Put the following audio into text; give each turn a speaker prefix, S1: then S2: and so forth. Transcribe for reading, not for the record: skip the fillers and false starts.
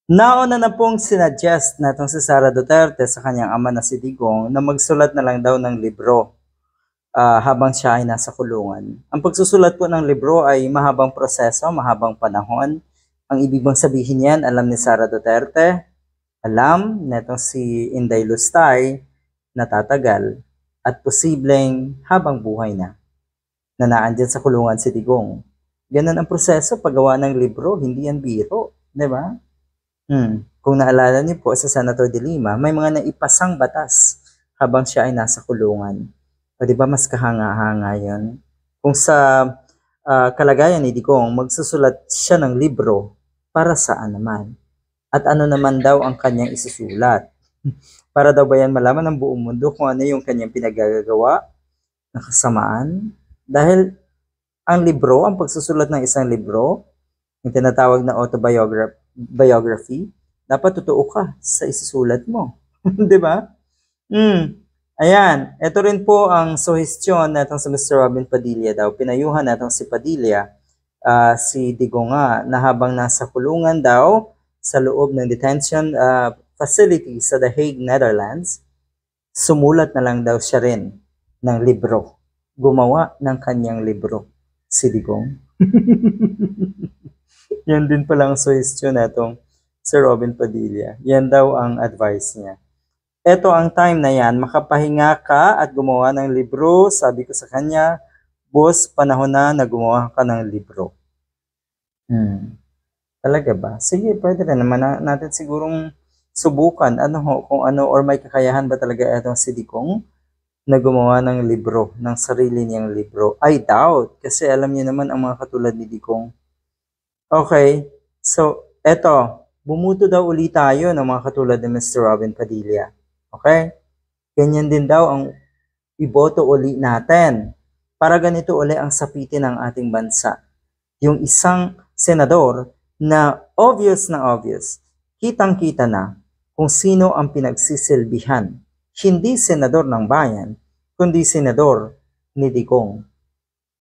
S1: Nauna na pong sinuggest natong si Sara Duterte sa kanyang ama na si Digong na magsulat na lang daw ng libro habang siya ay nasa kulungan. Ang pagsusulat po ng libro ay mahabang proseso, mahabang panahon. Ang ibig bang sabihin yan, alam ni Sara Duterte, alam netong si Inday Lustay na tatagal at posibleng habang buhay na naandyan sa kulungan si Digong. Ganun ang proseso paggawa ng libro, hindi yan biro, di ba? Kung naalala niyo po sa Senator De Lima, may mga naipasang batas habang siya ay nasa kulungan. O di ba mas kahanga-hanga yun? Kung sa kalagayan ni Digong, magsusulat siya ng libro, para saan naman? At ano naman daw ang kanyang isusulat? Para daw ba yan malaman ng buong mundo kung ano yung kanyang pinagagawa na kasamaan? Dahil ang libro, ang pagsusulat ng isang libro, yung tinatawag na autobiography, dapat totoo ka sa isusulat mo. Di ba? Ayan, ito rin po ang suhestyon natong si Mr. Robin Padilla daw. Pinayuhan natong si Padilla, si Digong nga, na habang nasa kulungan daw sa loob ng detention facility sa The Hague, Netherlands, sumulat na lang daw siya rin ng libro. Gumawa ng kanyang libro, si Digong. Yan din pala ang suhestyon natong Sir Robin Padilla. Yan daw ang advice niya. Ito ang time na yan, makapahinga ka at gumawa ng libro. Sabi ko sa kanya, boss, panahon na gumawa ka ng libro. Talaga ba? Sige, pwede rin naman natin sigurong subukan kung ano or may kakayahan ba talaga itong si Digong na gumawa ng libro, ng sarili niyang libro. I doubt, kasi alam niyo naman ang mga katulad ni Digong. Okay, so eto, bumuto daw ulit tayo ng mga katulad ni Mr. Robin Padilla. Okay? Ganyan din daw ang iboto uli natin para ganito uli ang sapitin ng ating bansa. Yung isang senador na obvious, kitang-kita na kung sino ang pinagsisilbihan. Hindi senador ng bayan, kundi senador ni Digong.